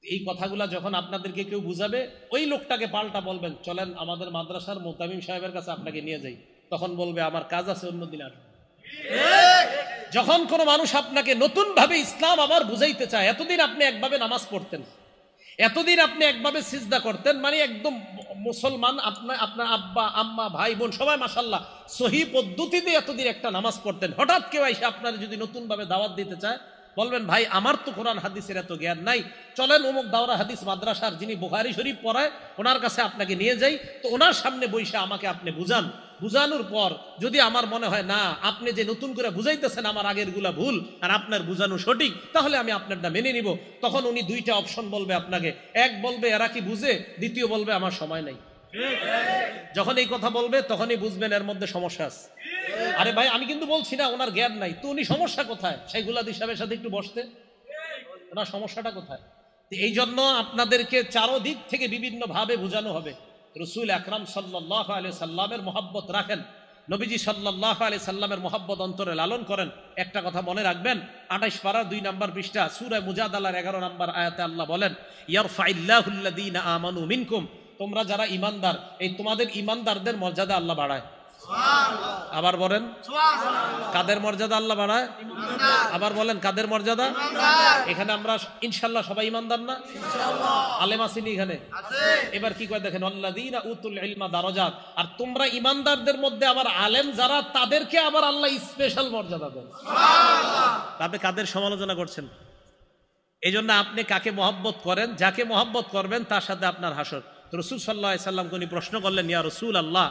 এই কথাগুলা যখন আপনাদেরকে কেউ বুঝাবে, ওই লোকটাকে পাল্টা বলবেন, চলেন আমাদের মাদ্রাসার মোতামিম সাহেবের কাছে আপনাকে নিয়ে যাই। তখন বলবে, আমার কাজ আছে, অন্যদিন আসবে। যখন কোনো মানুষ আপনাকে নতুন ভাবে ইসলাম আবার বুঝাইতে চায়, এতদিন আপনি একভাবে নামাজ পড়তেন, এতদিন আপনি একভাবে সিজদা করতেন, মানে একদম মুসলমান, আপনার আব্বা আম্মা ভাই বোন সবাই মাশাআল্লাহ সহি পদ্ধতিতে এতদিন একটা নামাজ পড়তেন। হঠাৎ কেউ এসে আপনার যদি নতুন ভাবে দাওয়াত দিতে চায়, বলবেন, ভাই আমার তো কোরআন হাদিসের এত জ্ঞান নাই, চলেন অমুক দাওরা হাদিস মাদ্রাসার যিনি বুখারী শরীফ পড়ায় ওনার কাছে আপনাকে নিয়ে যাই। তো ওনার সামনে বসে আমাকে আপনি বুঝান, বুঝানোর পর যদি আমার মনে হয় না আপনি যে নতুন করে বুঝাইতেছেন আমার আগের গুলা ভুল আর আপনার বুঝানো সঠিক, তাহলে আমি আপনারটা মেনে নিব। তখন উনি দুইটা অপশন বলবে আপনাকে, এক বলবে এরা কি বুঝে, দ্বিতীয় বলবে আমার সময় নাই। যখন এই কথা বলবে তখনই বুঝবেন এর মধ্যে সমস্যা আছে। আরে ভাই আমি কিন্তু বলছি না ওনার জ্ঞান নাই, তো উনি সমস্যা কোথায়? শাইখুল সাহেবের সাথে একটু বসতে, ওনার সমস্যাটা কোথায়? এই জন্য আপনাদেরকে চারোদিক থেকে বিভিন্ন ভাবে বোঝানো হবে। রাসূল আকরাম সাল্লাল্লাহু আলাইহি সাল্লামের মহব্বত রাখেন, নবীজি সাল্লাল্লাহু আলাইহি সাল্লামের মহব্বত অন্তরে লালন করেন। একটা কথা মনে রাখবেন, 28 পারা 2 নম্বর পৃষ্ঠা সূরা মুজাদালার 11 নম্বর আয়াতে আল্লাহ বলেন, ইয়ারফাইল্লাহুল্লাযীনা আমানু মিনকুম, তোমরা যারা ঈমানদার, এই তোমাদের ঈমানদারদের মর্যাদা আল্লাহ বাড়ায়। সুবহানাল্লাহ। আবার বলেন সুবহানাল্লাহ। কাদের মর্যাদা আল্লাহ বাড়ায়? ঈমানদার। আবার বলেন কাদের মর্যাদা? ঈমানদার। এখানে আমরা ইনশাআল্লাহ সবাই ঈমানদার না? ইনশাআল্লাহ। আলেম আছেন এখানে? আছে। এবার কি কয় দেখেন, আল্লাযীনা উতুল ইলমা দারাজাত, আর তোমরা ঈমানদারদের মধ্যে আবার আলেম যারা, তাদেরকে আবার আল্লাহ স্পেশাল মর্যাদা দেন। সুবহানাল্লাহ। আপনি কাদের সমালোচনা করছেন? এই জন্য আপনি কাকে মহব্বত করেন, যাকে মহব্বত করবেন তার সাথে আপনার হাসর। রাসূল সাল্লাল্লাহু আলাইহি সাল্লামকে উনি প্রশ্ন করলেন, ইয়া রাসূলুল্লাহ,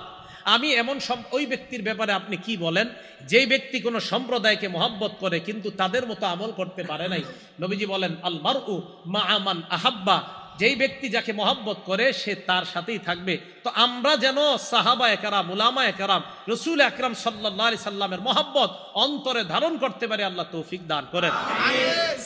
আমি এমন ওই ব্যক্তির ব্যাপারে আপনি কি বলেন যেই ব্যক্তি কোনো সম্প্রদায়কে মহব্বত করে কিন্তু তাদের মতো আমল করতে পারে নাই? নবীজি বলেন, আল মারউ মা মান আহাব্বা, যেই ব্যক্তি যাকে মহব্বত করে সে তার সাথেই থাকবে। তো আমরা যেন সাহাবায়ে কেরাম, উলামায়ে কেরাম, রাসূল আকরাম সাল্লাল্লাহু আলাইহি সাল্লামের মহব্বত অন্তরে ধারণ করতে পারে, আল্লাহ তৌফিক দান করেন।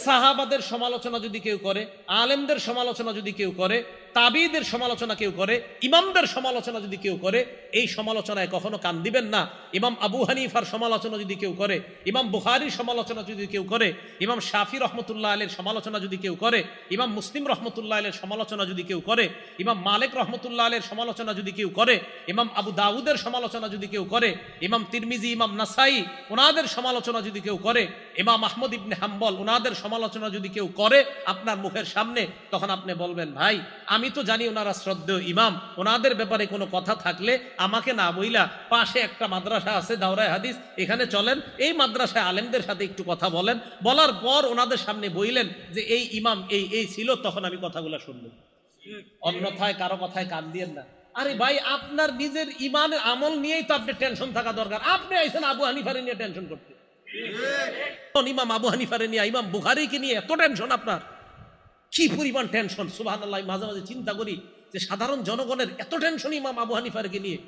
সাহাবাদের সমালোচনা যদি কেউ করে, আলেমদের সমালোচনা যদি কেউ করে, তাবিদের সমালোচনা কেউ করে, ইমামদের সমালোচনা যদি কেউ করে, এই সমালোচনায় কখনো কান দিবেন না। ইমাম আবু হানিফার সমালোচনা যদি কেউ করে, ইমাম বুখারীর সমালোচনা যদি কেউ করে, ইমাম শাফি রহমতুল্লাহ আলাইহির সমালোচনা যদি কেউ করে, ইমাম মুসলিম রহমতুল্লাহ আলাইহির সমালোচনা যদি কেউ করে, ইমাম মালিক রহমতুল্লাহ আলাইহির সমালোচনা যদি কেউ করে, ইমাম আবু দাউদের সমালোচনা যদি কেউ করে, ইমাম তিরমিজি, ইমাম নাসাই ওনাদের সমালোচনা যদি কেউ করে, ইমাম আহমদ ইবনে হাম্বল ওনাদের সমালোচনা যদি কেউ করে আপনার মুখের সামনে, তখন আপনি বলবেন, ভাই আমি তো জানি ওনারা শ্রদ্ধেয় ইমাম, ওনাদের ব্যাপারে কোনো কথা থাকলে আমাকে না বইলা পাশে একটা মাদ্রাসা আছে দাওরায়ে হাদিস, এখানে চলেন, এই মাদ্রাসায় আলেমদের সাথে একটু কথা বলেন, বলার পর ওনাদের সামনে বইলেন যে এই ইমাম এই ছিল, তখন আমি কথাগুলো শুনবো। অন্যথায় কারো কথায় কান দিয়েন না। আরে ভাই, আপনার নিজের ইমানের আমল নিয়েই তো আপনি টেনশন থাকা দরকার। আপনি আইছেন আবু হানিফারে নিয়ে টেনশন করতে, ইমাম আবু হানিফারে নিয়ে, ইমাম বুখারীকে নিয়ে এত টেনশন আপনার, কি পরিমাণ টেনশন! সুবহানাল্লাহ, মাঝে মাঝে চিন্তা করি যে সাধারণ জনগণের এত টেনশন ইমাম আবু হানিফারকে নিয়ে।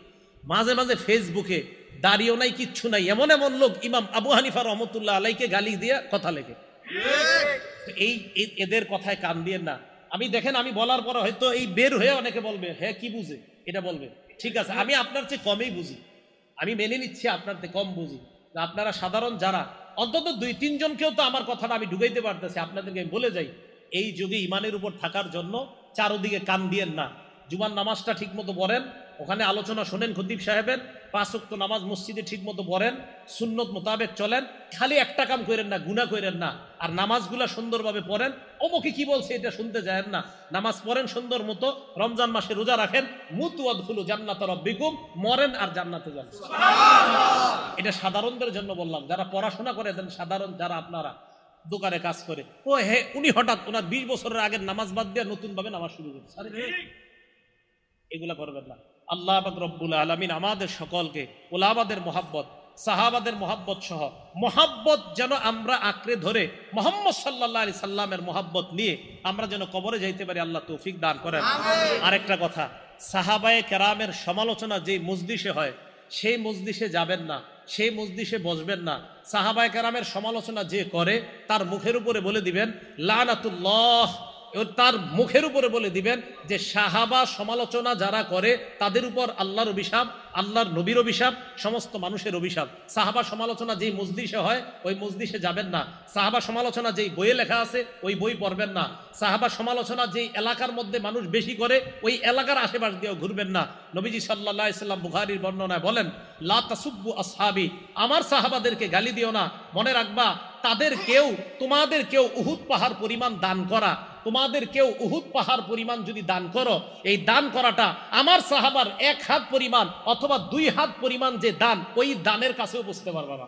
মাঝে মাঝে ফেসবুকে দাঁড়িয়েও নাই, কিচ্ছু নাই, এমন এমন লোক ইমাম আবু হানিফা রহমতুল্লাহ আলাইকে গালি দিয়ে কথা লেখে। এদের কথায় কান দিয়ে না। আমি দেখেন, আমি বলার পর হয়তো এই বের হয়ে অনেকে বলবে, হ্যাঁ কি বুঝে এটা বলবে, ঠিক আছে, আমি আপনার চেয়ে কমই বুঝি, আমি মেনে নিচ্ছি আপনার চেয়ে কম বুঝি। আপনারা সাধারণ যারা, অন্তত 2-3 জনকেও তো আমার কথাটা আমি ঢুকাইতে পারতেছি, আপনাদেরকে আমি বলে যাই, এই যুগে ইমানের উপর থাকার জন্য চারদিকে কান দিয়েন না। জুমার নামাজটা ঠিক মতো পড়েন, ওখানে আলোচনা শোনেন খতিব সাহেবের, 5 ওয়াক্ত নামাজ মসজিদে ঠিক মতো পড়েন, সুন্নত মোতাবেক চলেন, খালি একটা কাম করেন না, গুনাহ করেন না, আর নামাজগুলা সুন্দরভাবে পড়েন। অমুকে কি বলছে এটা শুনতে যায়েন না, নামাজ পড়েন সুন্দর মতো, রমজান মাসে রোজা রাখেন, মুতু ওয়াদখুলু জান্নাতা রাব্বিকুম, মরেন আর জান্নাতে যান। এটা সাধারণদের জন্য বললাম, যারা পড়াশোনা করে দেন, সাধারণ যারা আপনারা দোকানে কাজ করে, ও হে উনি হঠাৎ ওনার 20 বছরের আগের নামাজ বাদ দিয়ে নতুন ভাবে নামাজ শুরু করছে, আরে এগুলা করবেন না। আল্লাহ পাক রব্বুল আলামিন আমাদের সকলকে ওলামাদের মহাব্বত, সাহাবাদের মহাব্বত সহ মহাব্বত যেন আমরা আঁকড়ে ধরে মুহাম্মদ সাল্লাল্লাহু আলাইহি সাল্লামের মহাব্বত নিয়ে আমরা যেন কবরে যাইতে পারি, আল্লাহ তৌফিক দান করেন। আরেকটা কথা, সাহাবায়ে কেরামের সমালোচনা যেই মজলিসে হয় সেই মজলিসে যাবেন না, সেই মজলিসে বসবেন না। সাহাবায়ে কেরামের সমালোচনা যে করে তার মুখের উপরে বলে দিবেন লানাতুল্লাহ, তার মুখের উপরে বলে দিবেন যে সাহাবা সমালোচনা যারা করে তাদের উপর আল্লাহর অভিশাপ, আল্লাহর নবীর অভিশাপ, সমস্ত মানুষের অভিশাপ। সাহাবা সমালোচনা যেই মজলিসে হয় ওই মজলিসে যাবেন না। সাহাবা সমালোচনা যেই বইয়ে লেখা আছে ওই বই পড়বেন না। সাহাবা সমালোচনা যেই এলাকার মধ্যে মানুষ বেশি করে ওই এলাকার আশেপাশ দিয়েও ঘুরবেন না। নবীজি সাল্লাল্লাহু আলাইহি সাল্লাম বুখারীর বর্ণনায় বলেন, লা তাসুব্বু আসহাবি, আমার সাহাবাদেরকে গালি দিও না। মনে রাখবা, তাদের কেউ, তোমাদের কেউ উহুদ পাহাড় পরিমাণ দান করা, তোমাদের কেউ উহুদ পাহাড় পরিমাণ যদি দান করো, এই দান করাটা আমার সাহাবার 1 হাত পরিমাণ অথবা 2 হাত পরিমাণ যে দান, ওই দানের কাছেও বুঝতে পারবা না।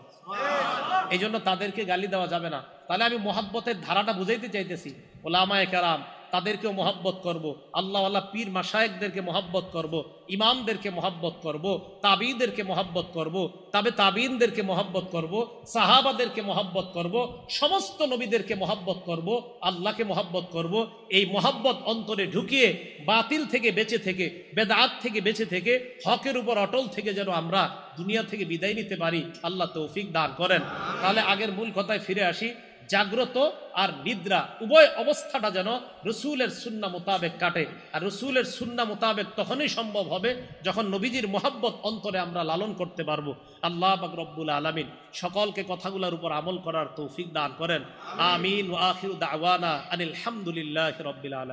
এই জন্য তাদেরকে গালি দেওয়া যাবে না। তাহলে আমি মহাব্বতের ধারাটা বুঝাইতে চাইতেছি, ওলামায়ে কেরাম তাদেরকেও মহব্বত করব, আল্লাহওয়ালা পীর মাশায়েখদেরকে মহব্বত করব, ইমামদেরকে মহব্বত করব, তাবিদেরকে মহব্বত করব, তবে তাবিনদেরকে মহব্বত করব, সাহাবাদেরকে মহব্বত করব, সমস্ত নবীদেরকে মহব্বত করব, আল্লাহকে মহব্বত করব। এই মহব্বত অন্তরে ঢুকিয়ে বাতিল থেকে বেঁচে থেকে, বেদাত থেকে বেঁচে থেকে, হকের উপর অটল থেকে যেন আমরা দুনিয়া থেকে বিদায় নিতে পারি, আল্লাহ তৌফিক দান করেন। তাহলে আগের মূল কথায় ফিরে আসি, জাগ্রত আর নিদ্রা উভয় অবস্থাটা যেন রসুলের সুন্নাহ মোতাবেক কাটে। আর রসুলের সুন্নাহ মোতাবেক তখনই সম্ভব হবে যখন নবীজির মহব্বত অন্তরে আমরা লালন করতে পারবো। আল্লাহ পাক রব্বুল আলামিন সকলকে কথাগুলোর উপর আমল করার তৌফিক দান করেন। আমিন ওয়া আখিরু দাওয়ানা আনিল হামদুলিল্লাহি রাব্বিল আলামিন।